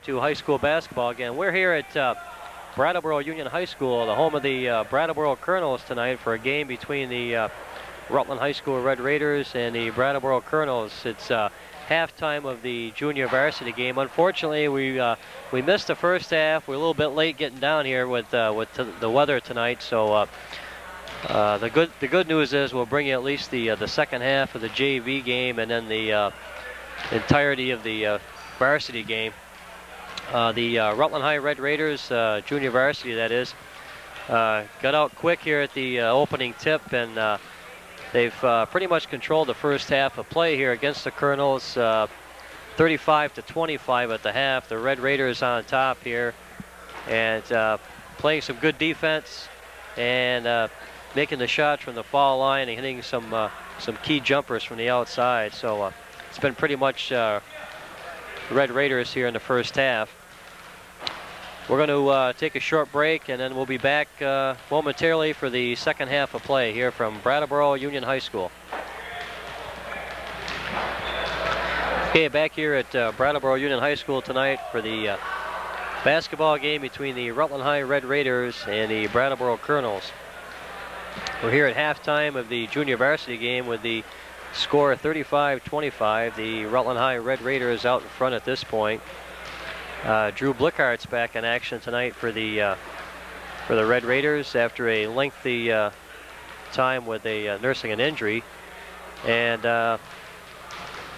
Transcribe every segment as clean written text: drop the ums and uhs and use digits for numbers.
to high school basketball again. We're here at Brattleboro Union High School, the home of the Brattleboro Colonels tonight for a game between the Rutland High School Red Raiders and the Brattleboro Colonels. It's halftime of the junior varsity game. Unfortunately, we missed the first half. We're a little bit late getting down here with the weather tonight, so the good news is we'll bring you at least the second half of the JV game and then the entirety of the varsity game. The Rutland High Red Raiders, junior varsity that is, got out quick here at the opening tip, and they've pretty much controlled the first half of play here against the Colonels, 35-25 at the half. The Red Raiders on top here, and playing some good defense and making the shots from the foul line and hitting some key jumpers from the outside. So it's been pretty much Red Raiders here in the first half. We're going to take a short break, and then we'll be back momentarily for the second half of play here from Brattleboro Union High School. Okay, back here at Brattleboro Union High School tonight for the basketball game between the Rutland High Red Raiders and the Brattleboro Colonels. We're here at halftime of the junior varsity game with the score 35-25. The Rutland High Red Raiders out in front at this point. Drew Blickhart's back in action tonight for the Red Raiders after a lengthy time with nursing an injury, and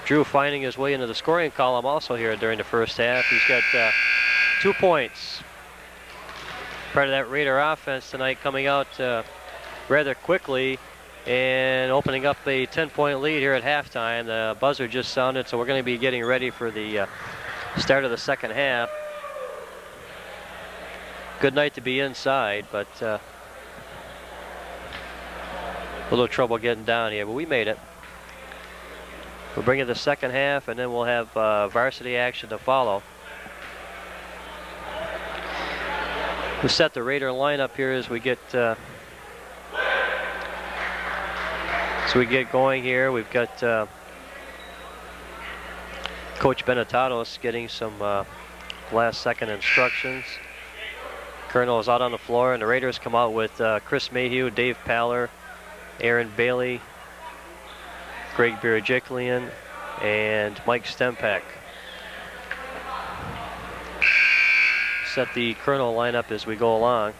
Drew finding his way into the scoring column also here during the first half. He's got 2 points. Part of that Raider offense tonight coming out rather quickly and opening up a 10-point lead here at halftime. The buzzer just sounded, so we're going to be getting ready for the start of the second half. Good night to be inside, but a little trouble getting down here, but we made it. We'll bring you the second half, and then we'll have varsity action to follow. We'll set the Raider lineup here as we get going here. We've got Coach Benetatos getting some last-second instructions. Colonel is out on the floor, and the Raiders come out with Chris Mayhew, Dave Paller, Aaron Bailey, Greg Birajiklian, and Mike Stempak. Set the Colonel lineup as we go along.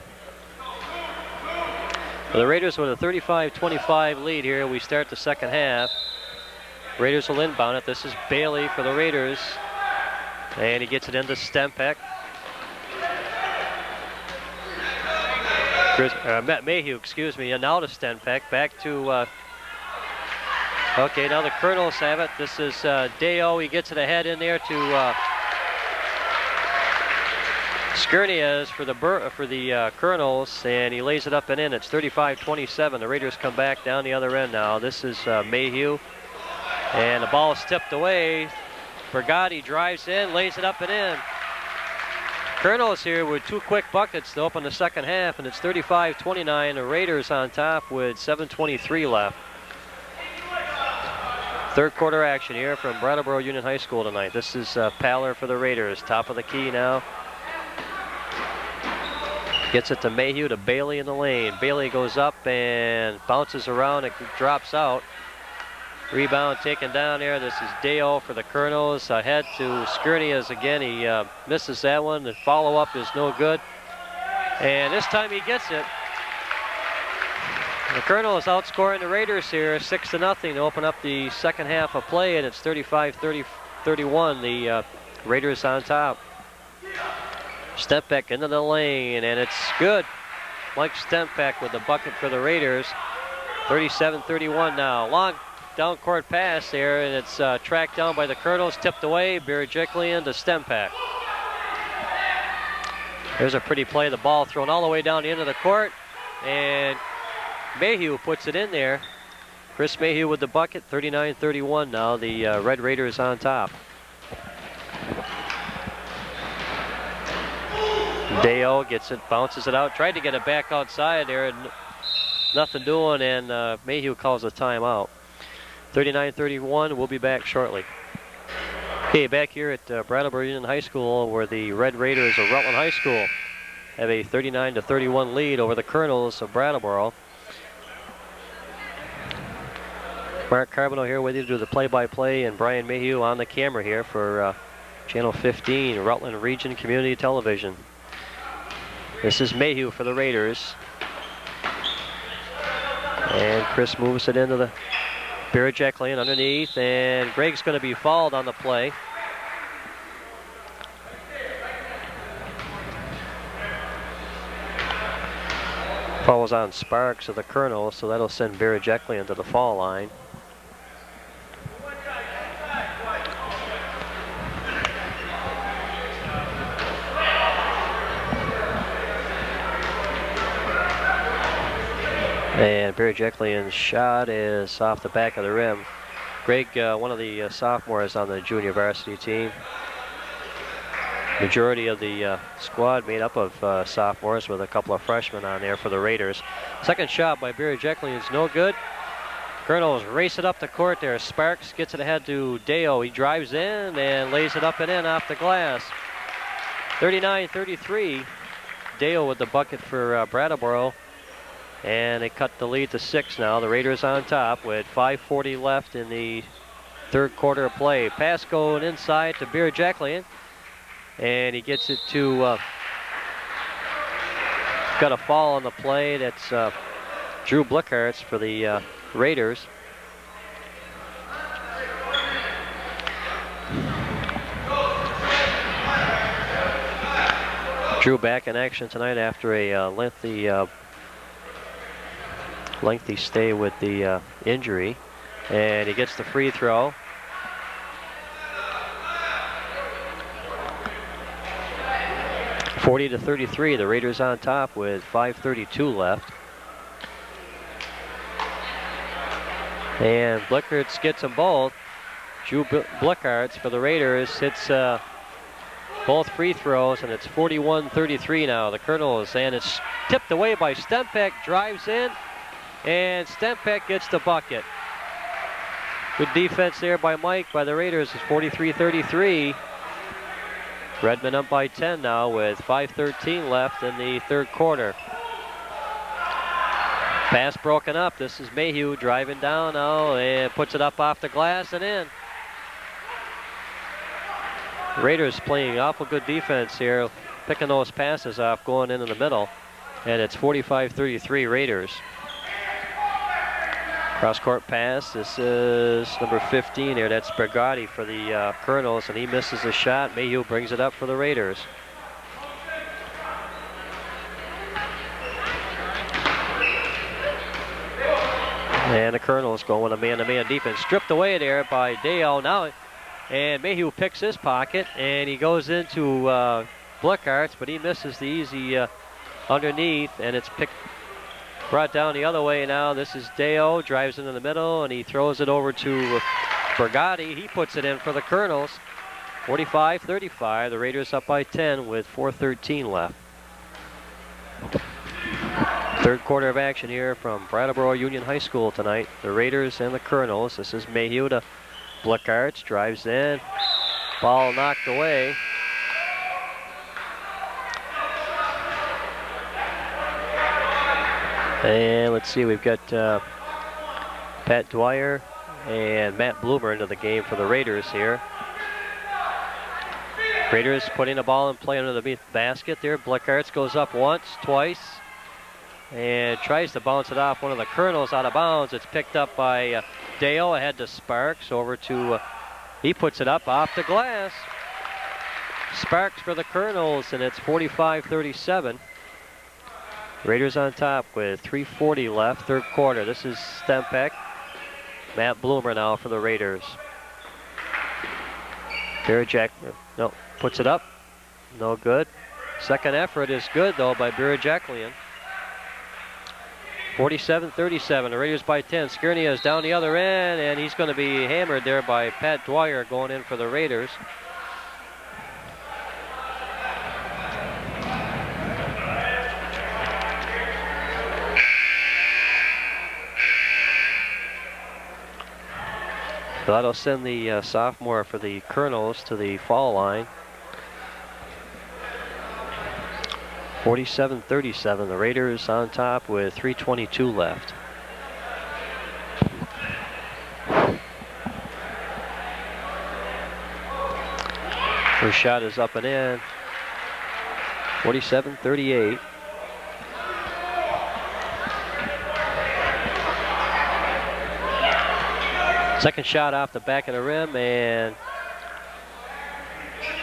The Raiders with a 35-25 lead here. We start the second half. Raiders will inbound it. This is Bailey for the Raiders, and he gets it into Stempak. Mayhew, excuse me, and now to Stempak. Back to, okay, now the Colonels have it. This is Deo. He gets it ahead in there to Skirnias for the Colonels, and he lays it up and in. It's 35-27. The Raiders come back down the other end now. This is Mayhew, and the ball is tipped away. Bergotti drives in, lays it up and in. Colonels here with 2 quick buckets to open the second half, and it's 35-29. The Raiders on top with 7:23 left. Third quarter action here from Brattleboro Union High School tonight. This is Paller for the Raiders, top of the key now. Gets it to Mayhew, to Bailey in the lane. Bailey goes up and bounces around. It drops out. Rebound taken down there. This is Deo for the Colonels. Ahead to Skirnias again. He misses that one. The follow-up is no good. And this time he gets it. The Colonels outscoring the Raiders here 6-0 to open up the second half of play, and it's 35-31. The Raiders on top. Stempak into the lane, and it's good. Mike Stempak with the bucket for the Raiders. 37-31 now. Long down court pass there, and it's tracked down by the Colonels, tipped away. Birajiklian to Stempak. There's a pretty play. The ball thrown all the way down the end of the court, and Mayhew puts it in there. Chris Mayhew with the bucket. 39-31 now. The Red Raiders on top. Deo gets it, bounces it out, tried to get it back outside there, and nothing doing, and Mayhew calls a timeout. 39-31, we'll be back shortly. Okay, back here at Brattleboro Union High School, where the Red Raiders of Rutland High School have a 39-31 lead over the Colonels of Brattleboro. Mark Carboneau here with you to do the play-by-play, and Brian Mayhew on the camera here for Channel 15, Rutland Region Community Television. This is Mayhew for the Raiders. And Chris moves it into the Birajek lane underneath, and Greg's going to be fouled on the play. Foul's on Sparks of the Colonel, so that'll send Birajek into the foul line. And Birajeklian's shot is off the back of the rim. Greg, one of the sophomores on the junior varsity team. Majority of the squad made up of sophomores, with a couple of freshmen on there for the Raiders. Second shot by Birajeklian is no good. Colonels race it up the court there. Sparks gets it ahead to Deo. He drives in and lays it up and in off the glass. 39-33. Deo with the bucket for Brattleboro. And they cut the lead to 6 now. The Raiders on top with 5:40 left in the third quarter of play. Pass going inside to Birajeklian. And he gets it to, got a foul on the play. That's Drew Blickarts for the Raiders. Drew back in action tonight after a lengthy stay with the injury, and he gets the free throw. (40-33). The Raiders on top with 5:32 left. And Blickarts gets them both. Drew Blickarts for the Raiders hits both free throws, and it's 41-33 now. The Colonels, and it's tipped away by Stempek, drives in, and Stempek gets the bucket. Good defense there by Mike by the Raiders. It's 43-33. Redmond up by 10 now with 5:13 left in the third quarter. Pass broken up. This is Mayhew driving down now and puts it up off the glass and in. Raiders playing awful good defense here, picking those passes off, going into the middle, and it's 45-33 Raiders. Cross-court pass. This is number 15 here. That's Bergotti for the Colonels, and he misses the shot. Mayhew brings it up for the Raiders. And the Colonels going with a man-to-man defense. Stripped away there by Dale now. And Mayhew picks his pocket, and he goes into Blickarts, but he misses the easy underneath, and it's brought down the other way now. This is Deo, drives into the middle, and he throws it over to Bergotti. He puts it in for the Colonels. 45-35. The Raiders up by 10 with 4:13 left. Third quarter of action here from Brattleboro Union High School tonight. The Raiders and the Colonels. This is Mayhew to Blickarts, drives in. Ball knocked away. And let's see, we've got Pat Dwyer and Matt Bloomer into the game for the Raiders here. Raiders putting the ball in play under the basket there. Blickarts goes up once, twice, and tries to bounce it off one of the Colonels out of bounds. It's picked up by Dale ahead to Sparks, over to, he puts it up off the glass. Sparks for the Colonels, and it's 45-37. Raiders on top with 3:40 left, third quarter. This is Stempek. Matt Bloomer now for the Raiders. Birajek, no, puts it up. No good. Second effort is good, though, by Birajeklian. 47-37. The Raiders by 10. Skirnia is down the other end, and he's going to be hammered there by Pat Dwyer going in for the Raiders. So that'll send the sophomore for the Colonels to the foul line. 47-37, the Raiders on top with 3:22 left. First shot is up and in. 47-38. Second shot off the back of the rim, and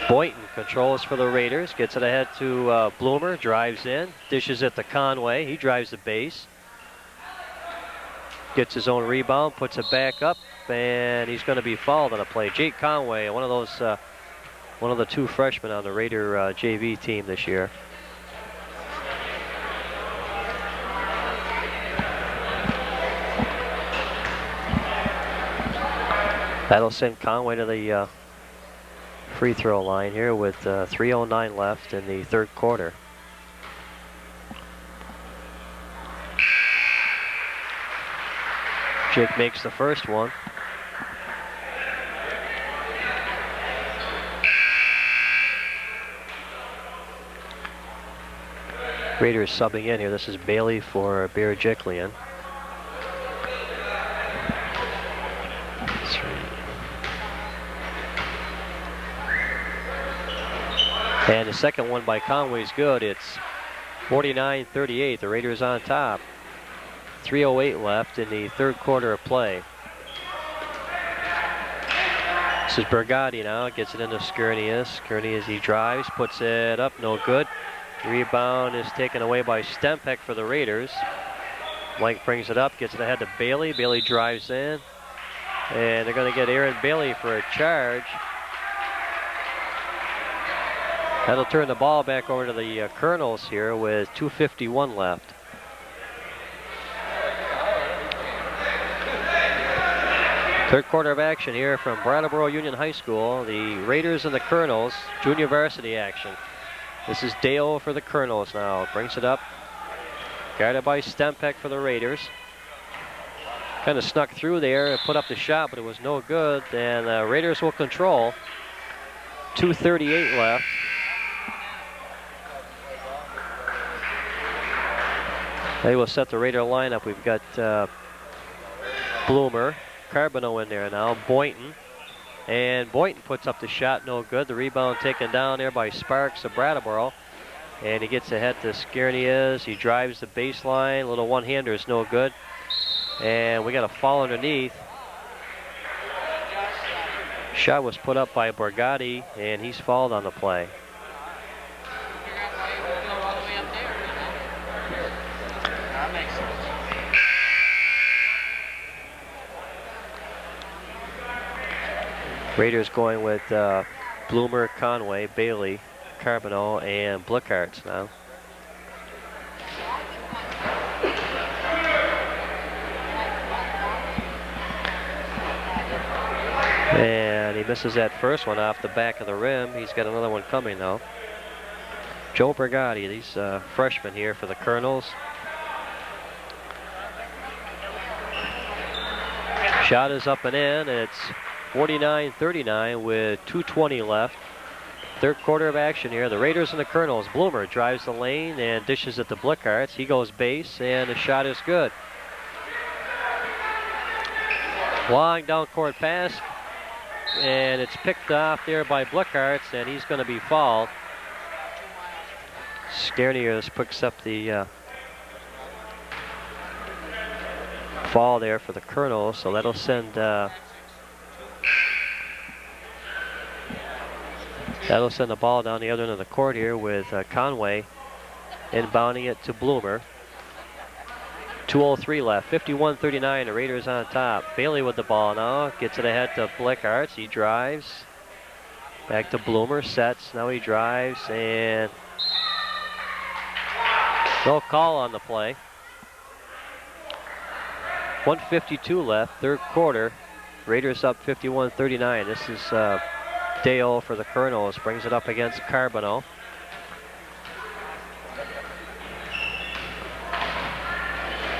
Boynton controls for the Raiders, gets it ahead to Bloomer, drives in, dishes it to Conway. He drives the base, gets his own rebound, puts it back up, and he's going to be fouled on a play. Jake Conway, one of the two freshmen on the Raider JV team this year. That'll send Conway to the free throw line here with 3:09 left in the third quarter. Jake makes the first one. Raiders subbing in here. This is Bailey for Berejiklian. And the second one by Conway's good. It's 49-38. The Raiders on top. 3:08 left in the third quarter of play. This is Bergotti now. Gets it into Skirnius. Skirnius, he drives, puts it up, no good. Rebound is taken away by Stempek for the Raiders. Mike brings it up, gets it ahead to Bailey. Bailey drives in. And they're going to get Aaron Bailey for a charge. That'll turn the ball back over to the Colonels here with 2:51 left. Third quarter of action here from Brattleboro Union High School. The Raiders and the Colonels, junior varsity action. This is Dale for the Colonels now. Brings it up. Guarded by Stempek for the Raiders. Kind of snuck through there and put up the shot, but it was no good. And the Raiders will control. 2:38 left. They will set the Raider lineup. We've got Bloomer, Carboneau in there now, Boynton. And Boynton puts up the shot, no good. The rebound taken down there by Sparks of Brattleboro. And he gets ahead to Skirnias. He drives the baseline. Little one-hander is no good. And we got a foul underneath. Shot was put up by Borgatti, and he's fouled on the play. Raiders going with Bloomer, Conway, Bailey, Carboneau, and Blickarts now. And he misses that first one off the back of the rim. He's got another one coming though. Joe Bergotti, these freshmen here for the Colonels. Shot is up and in. It's 49-39 with 2:20 left. Third quarter of action here. The Raiders and the Colonels. Bloomer drives the lane and dishes it to Blickarts. He goes base, and the shot is good. Long down court pass, and it's picked off there by Blickarts, and he's going to be fouled. Skirnius picks up the foul there for the Colonels, so that'll send the ball down the other end of the court here with Conway inbounding it to Bloomer. 2:03 left, 51-39, the Raiders on top. Bailey with the ball now, gets it ahead to Blickarts. He drives, back to Bloomer, sets, now he drives, and no call on the play. 1:52 left, third quarter. Raiders up 51-39. This is Dale for the Colonels, brings it up against Carboneau.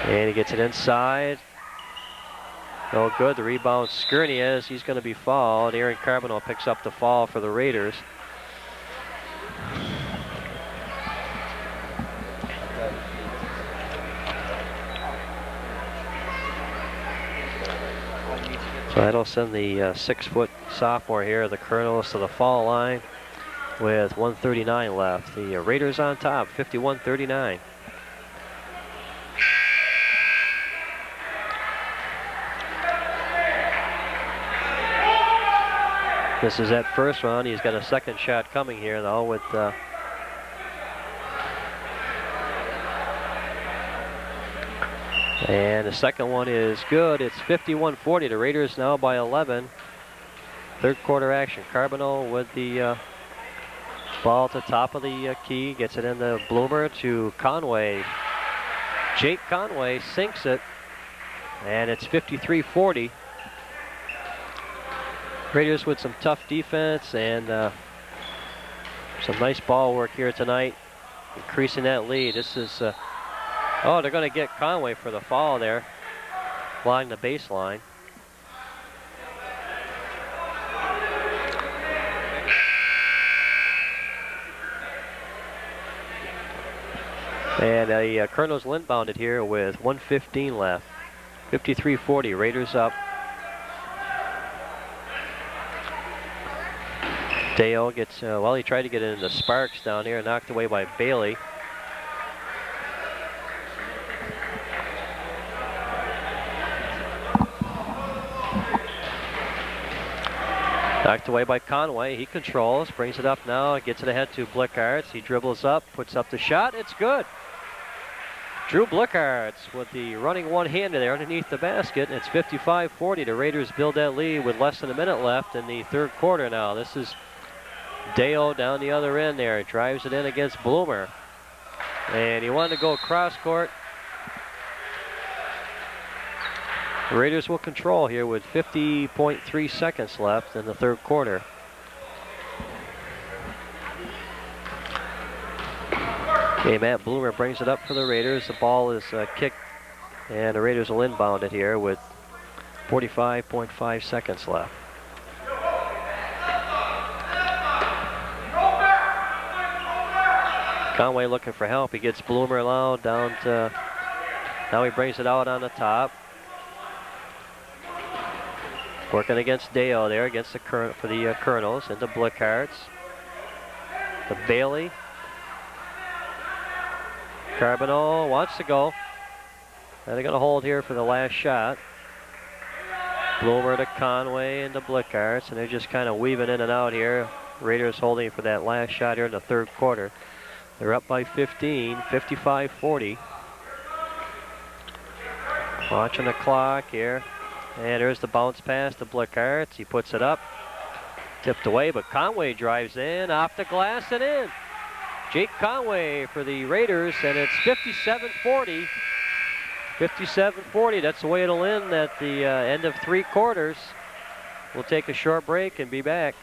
And he gets it inside. No good. The rebound, Skirniez. He's going to be fouled. Aaron Carboneau picks up the foul for the Raiders. So that'll send the 6-foot sophomore here, the Colonels, to the foul line with 1:39 left. The Raiders on top, 51-39. This is that first round. He's got a second shot coming here though with and the second one is good. It's 51-40. The Raiders now by 11. Third quarter action. Carboneau with the ball at the top of the key. Gets it into Bloomer to Conway. Jake Conway sinks it. And it's 53-40. Raiders with some tough defense and some nice ball work here tonight. Increasing that lead. This is... oh, they're going to get Conway for the foul there, along the baseline. And the Colonels will inbound it here with 1:15 left. 53-40, Raiders up. Dale gets, well, he tried to get it into Sparks down here, knocked away by Bailey. Knocked away by Conway. He controls, brings it up now, gets it ahead to Blickards. He dribbles up, puts up the shot. It's good. Drew Blickards with the running one-hander there underneath the basket. It's 55-40. The Raiders build that lead with less than a minute left in the third quarter now. This is Deo down the other end there. Drives it in against Bloomer. And he wanted to go cross court. The Raiders will control here with 50.3 seconds left in the third quarter. Okay, Matt Bloomer brings it up for the Raiders. The ball is kicked, and the Raiders will inbound it here with 45.5 seconds left. Conway looking for help. He gets Bloomer allowed down to, now he brings it out on the top. Working against Deo there, against the current for the Colonels, into Blickards. To Bailey. Carboneau wants to go. And they're going to hold here for the last shot. Bloomer to Conway and to Blickards, and they're just kind of weaving in and out here. Raiders holding for that last shot here in the third quarter. They're up by 15, 55-40. Watching the clock here. And there's the bounce pass to Blickards. He puts it up. Tipped away, but Conway drives in, off the glass and in. Jake Conway for the Raiders, and it's 57-40. 57-40, that's the way it'll end at the end of three quarters. We'll take a short break and be back.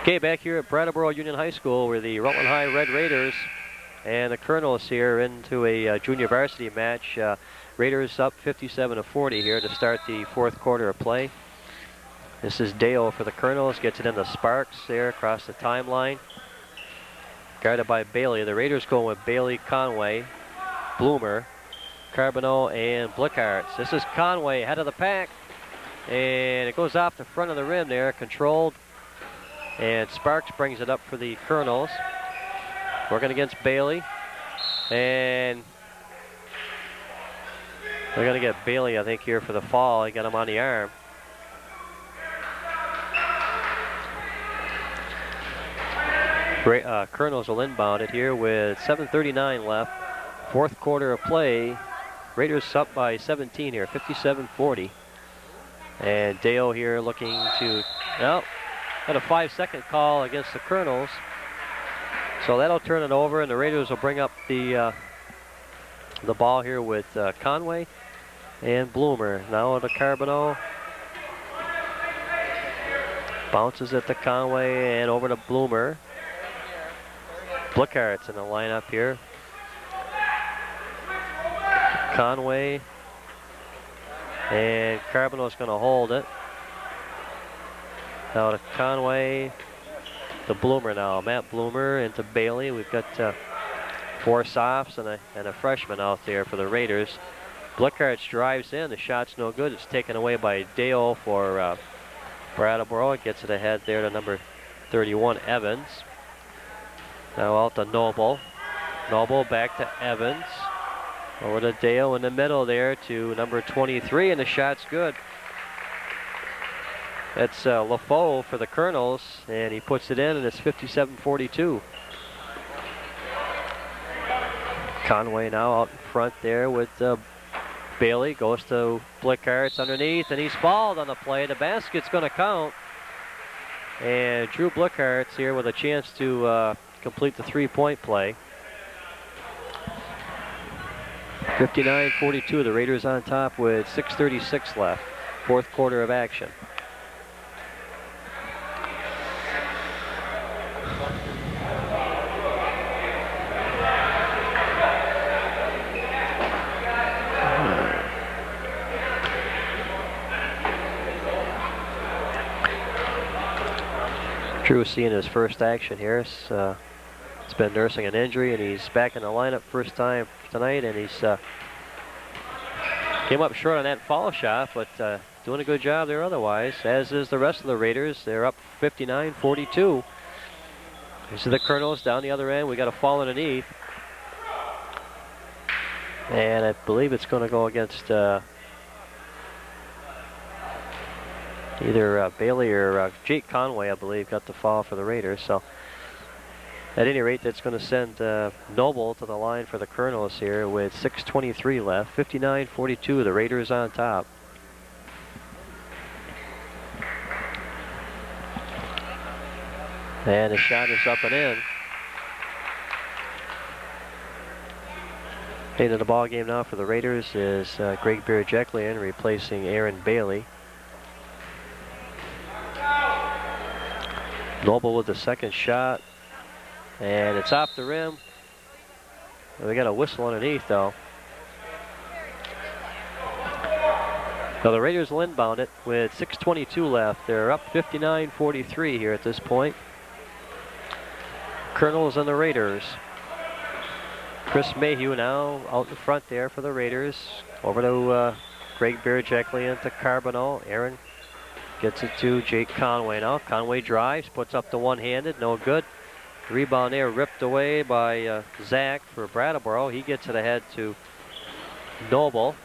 Okay, back here at Brattleboro Union High School, where the Rutland High Red Raiders and the Colonels here into a junior varsity match. Raiders up 57-40 here to start the fourth quarter of play. This is Dale for the Colonels, gets it into Sparks there across the timeline. Guarded by Bailey. The Raiders going with Bailey, Conway, Bloomer, Carboneau, and Blickards. This is Conway ahead of the pack, and it goes off the front of the rim there, controlled. And Sparks brings it up for the Colonels. Working against Bailey, and they're going to get Bailey, I think, here for the fall. He got him on the arm. Colonels will inbound it here with 7:39 left. Fourth quarter of play. Raiders up by 17 here, 57-40. And Dale here looking to, well, got a 5-second call against the Colonels. So that'll turn it over, and the Raiders will bring up the ball here with Conway and Bloomer. Now to Carboneau. Bounces it to Conway and over to Bloomer. Blickards in the lineup here. And Carboneau's going to hold it. Now to Conway, to Bloomer now. Matt Bloomer into Bailey. We've got 4 softs and a freshman out there for the Raiders. Blickarts drives in. The shot's no good. It's taken away by Dale for Brattleboro. It gets it ahead there to number 31, Evans. Now out to Noble. Noble back to Evans. Over to Dale in the middle there to number 23, and the shot's good. That's LaFoe for the Colonels, and he puts it in, and it's 57-42. Conway now out in front there with Bailey. Goes to Blickarts underneath, and he's fouled on the play. The basket's going to count. And Drew Blickarts here with a chance to complete the three-point play. 59-42, the Raiders on top with 6:36 left. Fourth quarter of action. Drew seeing his first action here. He's been nursing an injury, and he's back in the lineup first time tonight, and he's came up short on that foul shot, but doing a good job there otherwise, as is the rest of the Raiders. They're up 59-42. These are the Colonels down the other end. We got a foul underneath, and I believe it's going to go against either Bailey or Jake Conway, I believe, got the foul for the Raiders. So at any rate, that's going to send Noble to the line for the Colonels here with 6:23 left. 59-42, the Raiders on top. And the shot is up and in. Into the ball game now for the Raiders is Greg Birjeklian replacing Aaron Bailey. Noble with the second shot, and it's off the rim. We got a whistle underneath though. Now the Raiders will inbound it with 6:22 left. They're up 59-43 here at this point. Colonels and the Raiders. Chris Mayhew now out in front there for the Raiders. Over to Greg Birjeklian to Carboneau. Aaron gets it to Jake Conway now. Conway drives, puts up the one-handed, no good. Rebound there ripped away by Zach for Brattleboro. He gets it ahead to Noble.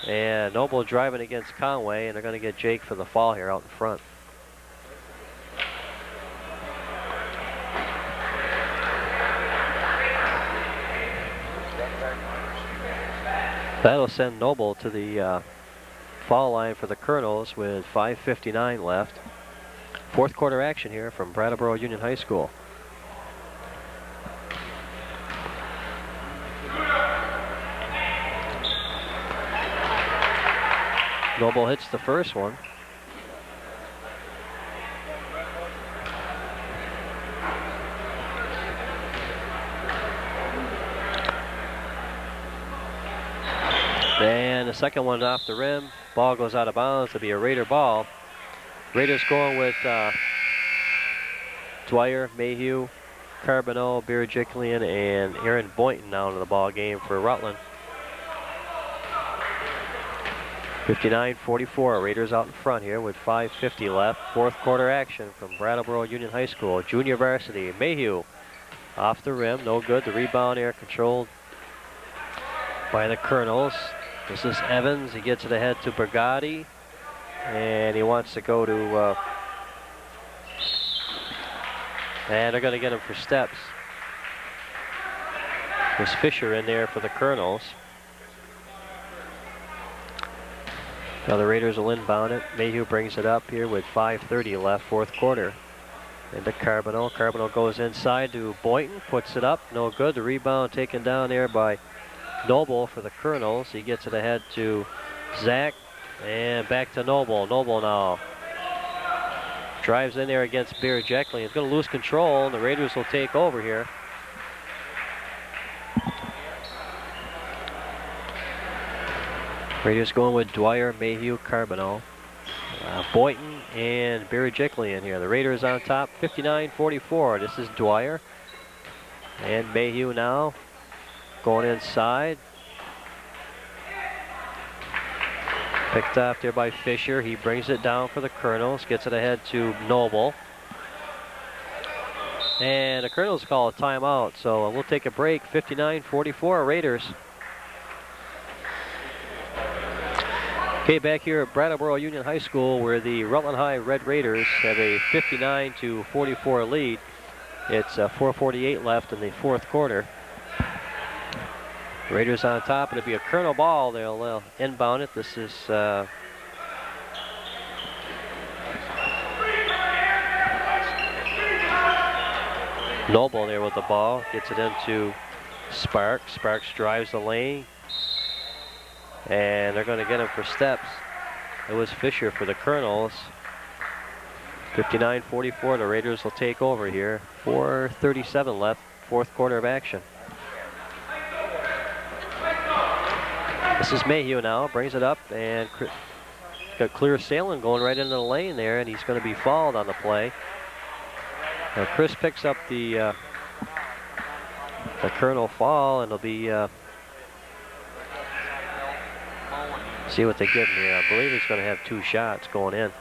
And Noble driving against Conway, and they're going to get Jake for the foul here out in front. That'll send Noble to the foul line for the Colonels with 5:59 left. Fourth quarter action here from Brattleboro Union High School. Noble hits the first one. And the second one off the rim. Ball goes out of bounds to be a Raider ball. Raiders going with Dwyer, Mayhew, Carboneau, Birjeklian, and Aaron Boynton now into the ball game for Rutland. 59-44, Raiders out in front here with 5:50 left. Fourth quarter action from Brattleboro Union High School. Junior varsity, Mayhew off the rim, no good. The rebound here controlled by the Colonels. This is Evans, he gets it ahead to Bergotti, and he wants to go to, and they're gonna get him for steps. There's Fisher in there for the Colonels. Now the Raiders will inbound it. Mayhew brings it up here with 5:30 left, fourth quarter. Into Carboneau. Carboneau goes inside to Boynton, puts it up, no good. The rebound taken down there by Noble for the Colonels. He gets it ahead to Zach, and back to Noble. Noble now drives in there against Birjeklian. He's going to lose control, and the Raiders will take over here. Raiders going with Dwyer, Mayhew, Carboneau, Boynton, and Birajiklian here. The Raiders on top, 59-44. This is Dwyer. And Mayhew now going inside. Picked off there by Fisher. He brings it down for the Colonels. Gets it ahead to Noble. And the Colonels call a timeout. So we'll take a break. 59-44 Raiders. Okay, back here at Brattleboro Union High School where the Rutland High Red Raiders have a 59-44 lead. It's 4:48 left in the fourth quarter. Raiders on top. It'll be a Colonel ball. They'll inbound it. This is Noble there with the ball. Gets it into Sparks. Sparks drives the lane. And they're going to get him for steps. It was Fisher for the Colonels. 59-44, the Raiders will take over here. 4:37 left, fourth quarter of action. This is Mayhew now, brings it up and got clear sailing going right into the lane there, and he's going to be fouled on the play. Now Chris picks up the Colonel foul, and it'll be see what they give him here. I believe he's going to have 2 shots going in.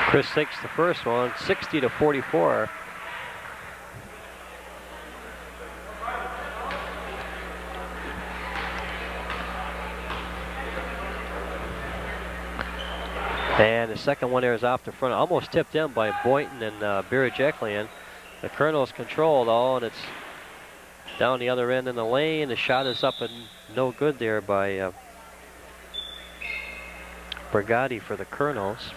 Chris takes the first one, 60-44. And the second one there is off the front, almost tipped in by Boynton and Birajiklian. The Colonels control though, and it's down the other end in the lane. The shot is up and no good there by Brigatti for the Colonels.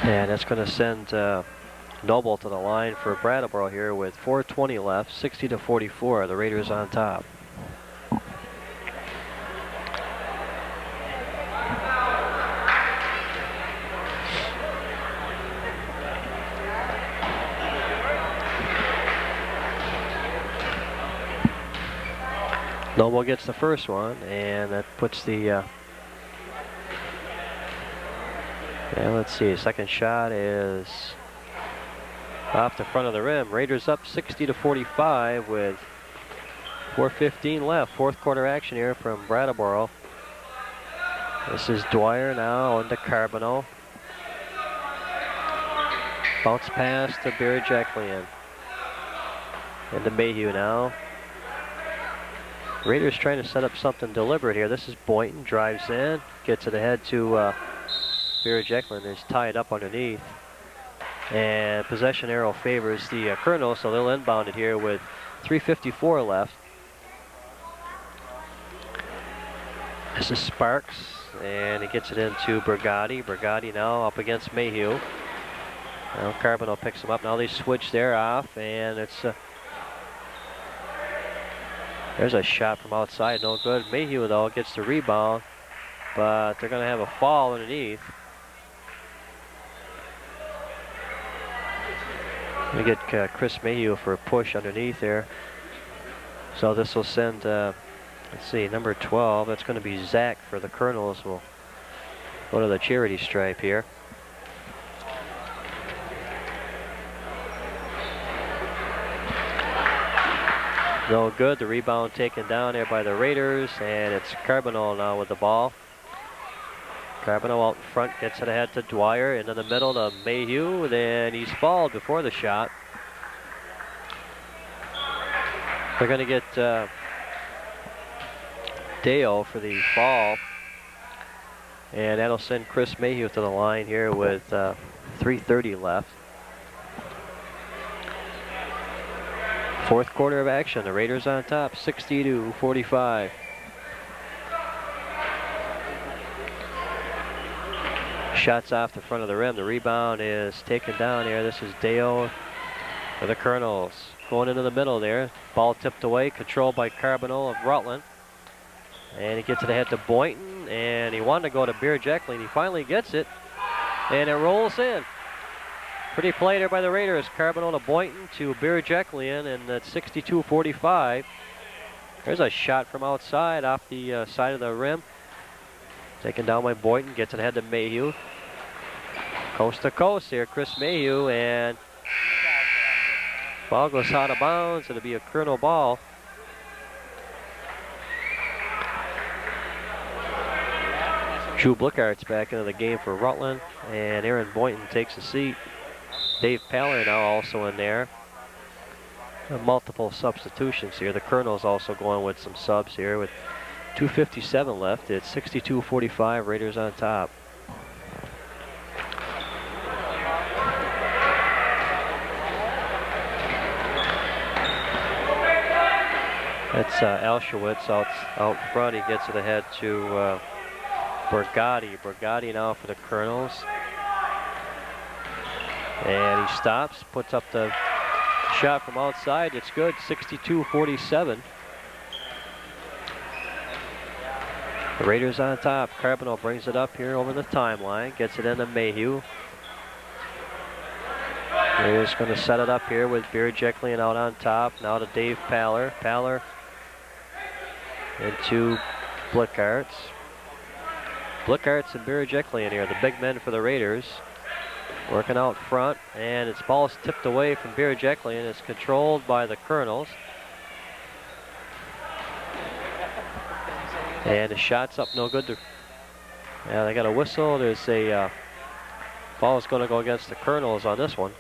And that's going to send Noble to the line for Brattleboro here with 4:20 left, 60-44. The Raiders on top. Noble gets the first one, and that puts the let's see, second shot is off the front of the rim. Raiders up 60-45 with 4:15 left. Fourth quarter action here from Brattleboro. This is Dwyer now into Carboneau. Bounce pass to Birajiklian. Into Mayhew now. Raiders trying to set up something deliberate here. This is Boynton, drives in, gets it ahead to Birajiklian is tied up underneath. And possession arrow favors the Colonel, so they'll inbound it here with 3:54 left. This is Sparks, and he gets it into Brigatti. Brigatti now up against Mayhew. Now Carboneau picks him up. Now they switch there off, and it's there's a shot from outside, no good. Mayhew though gets the rebound, but they're going to have a foul underneath. We get Chris Mayhew for a push underneath there. So this will send, let's see, number 12. That's going to be Zach for the Colonels. Will go to the charity stripe here. No good. The rebound taken down there by the Raiders, and it's Carboneau now with the ball. Carboneau out in front, gets it ahead to Dwyer, into the middle to Mayhew, then he's fouled before the shot. They're going to get Dale for the fall, and that'll send Chris Mayhew to the line here with 3:30 left. Fourth quarter of action, the Raiders on top, 60-45. Shots off the front of the rim. The rebound is taken down here. This is Dale for the Colonels. going into the middle there. Ball tipped away, controlled by Carboneau of Rutland. And he gets it ahead to Boynton, and he wanted to go to Beer Jekyll, and he finally gets it, and it rolls in. Pretty play there by the Raiders. Carboneau to Boynton to Beer Jekyll, and that's 62-45. There's a shot from outside off the side of the rim. Taken down by Boynton, gets it ahead to Mayhew. Coast to coast here, Chris Mayhew, and ball goes out of bounds. It'll be a Colonel ball. Drew Blickart's back into the game for Rutland, and Aaron Boynton takes a seat. Dave Paller now also in there. Multiple substitutions here. The Colonel's also going with some subs here with 2:57 left. It's 62-45, Raiders on top. That's Alshowitz out front. He gets it ahead to Brigatti. Brigatti now for the Colonels. And he stops, puts up the shot from outside. It's good, 62-47. The Raiders on top. Carboneau brings it up here over the timeline. Gets it into Mayhew. Raiders going to set it up here with Beer Jekyll out on top. Now to Dave Paller. Paller into Blickarts. Blickarts and Beer Jekyll here, the big men for the Raiders. Working out front, and its ball is tipped away from Beer Jekyll, and it's controlled by the Colonels. And the shot's up, no good. Yeah, they got a whistle. There's a ball is going to go against the Colonels on this one.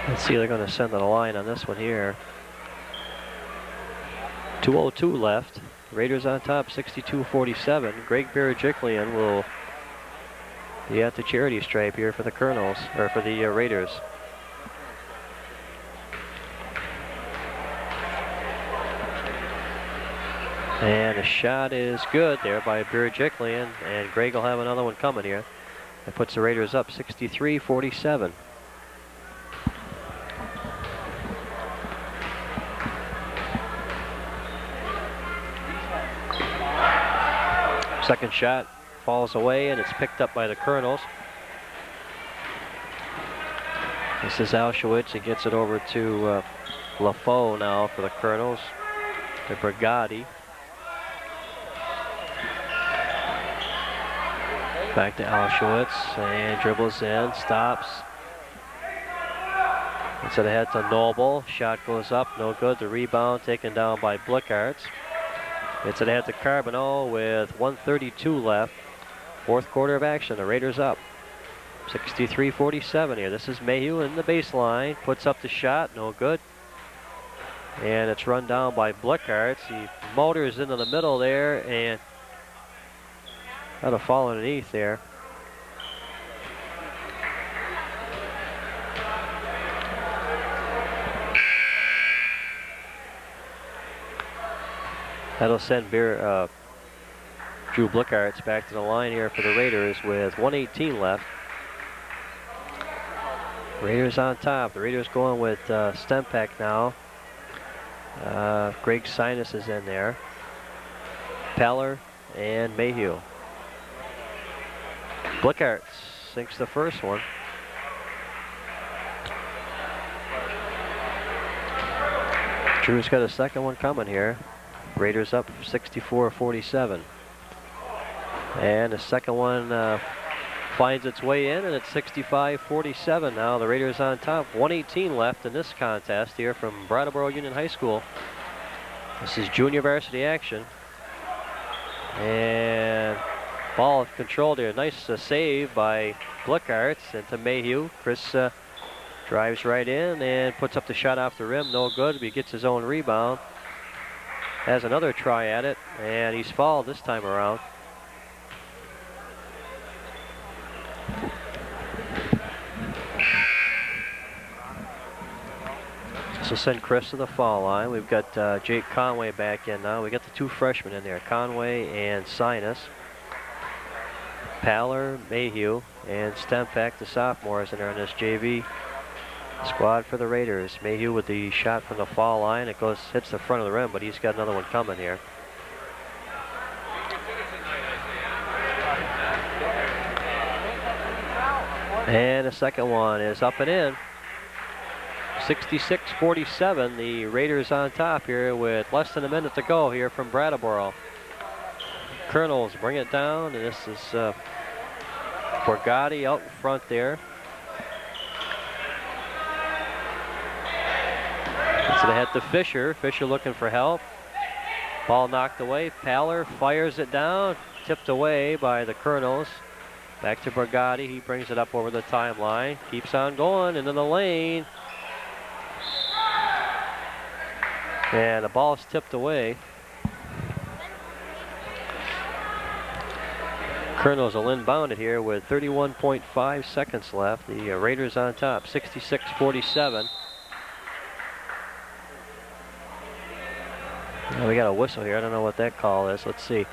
Let's see, they're going to send the line on this one here. 2:02 left. Raiders on top, 62-47. Greg Berejiklian will be at the charity stripe here for the Colonels, or for the Raiders. And the shot is good there by Berejiklian, and Greg will have another one coming here. That puts the Raiders up 63-47. Second shot falls away, and it's picked up by the Colonels. This is Alshowitz. He gets it over to LaFoe now for the Colonels. To Brigatti. Back to Alshowitz, and dribbles in, stops. Gets it ahead to Noble. Shot goes up, no good. The rebound taken down by Blickarts. It's ahead to Carboneau with 1:32 left. Fourth quarter of action. The Raiders up 63-47 here. This is Mayhew in the baseline. Puts up the shot. No good. And it's run down by Blickarts. He motors into the middle there and had a fall underneath there. That'll send Drew Blickarts back to the line here for the Raiders with 1:18 left. Raiders on top. The Raiders going with Stempak now. Greg Sinus is in there. Peller and Mayhew. Blickarts sinks the first one. Drew's got a second one coming here. Raiders up 64-47. And the second one finds its way in, and it's 65-47 now. The Raiders on top. 1:18 left in this contest here from Brattleboro Union High School. This is junior varsity action. And ball controlled here. Nice save by Blickarts into Mayhew. Chris drives right in and puts up the shot off the rim. No good, but he gets his own rebound. Has another try at it, and he's fouled this time around. So send Chris to the foul line. We've got Jake Conway back in now. We got the two freshmen in there, Conway and Sinus. Paller, Mayhew, and Stempak, the sophomores, in there in this JV squad for the Raiders. Mayhew with the shot from the foul line. It hits the front of the rim, but he's got another one coming here. And the second one is up and in. 66-47, the Raiders on top here with less than a minute to go here from Brattleboro. Colonels bring it down, and this is Borgatti out in front there. Gets it ahead to Fisher. Fisher looking for help. Ball knocked away. Paller fires it down. Tipped away by the Colonels. Back to Borgatti. He brings it up over the timeline. Keeps on going into the lane. And the ball's tipped away. Colonels will inbound it here with 31.5 seconds left. The Raiders on top, 66-47. We got a whistle here. I don't know what that call is. Let's see.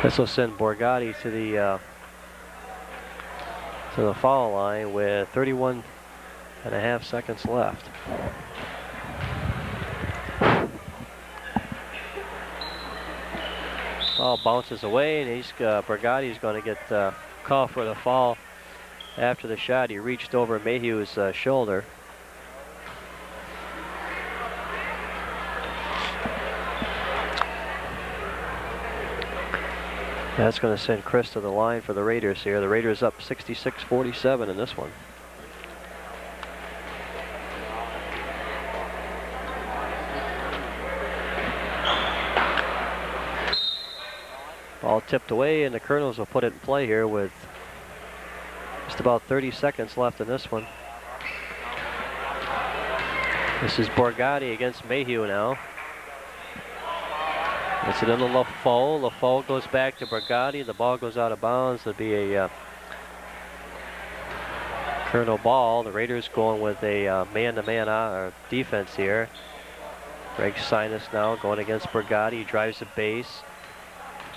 This will send Borgatti to the foul line with 31.5 seconds left. Ball bounces away, and Borgatti's going to get called for the foul after the shot. He reached over Mayhew's shoulder. That's going to send Chris to the line for the Raiders here. The Raiders up 66-47 in this one. Ball tipped away, and the Colonels will put it in play here with just about 30 seconds left in this one. This is Borgatti against Mayhew now. It's it into LaFoe. LaFoe goes back to Borgatti. The ball goes out of bounds. There'll be a Colonel ball. The Raiders going with a man-to-man defense here. Greg Sinus now going against Borgatti. He drives the base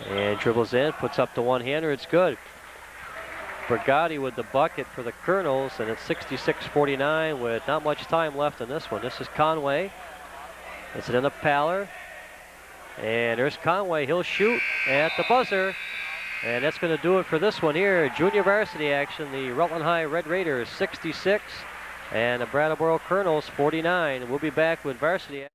and dribbles in, puts up the one-hander. It's good. Borgatti with the bucket for the Colonels, and it's 66-49 with not much time left in this one. This is Conway. It's it in the Paller. And there's Conway. He'll shoot at the buzzer. And that's going to do it for this one here. Junior varsity action. The Rutland High Red Raiders 66 and the Brattleboro Colonels 49. We'll be back with varsity.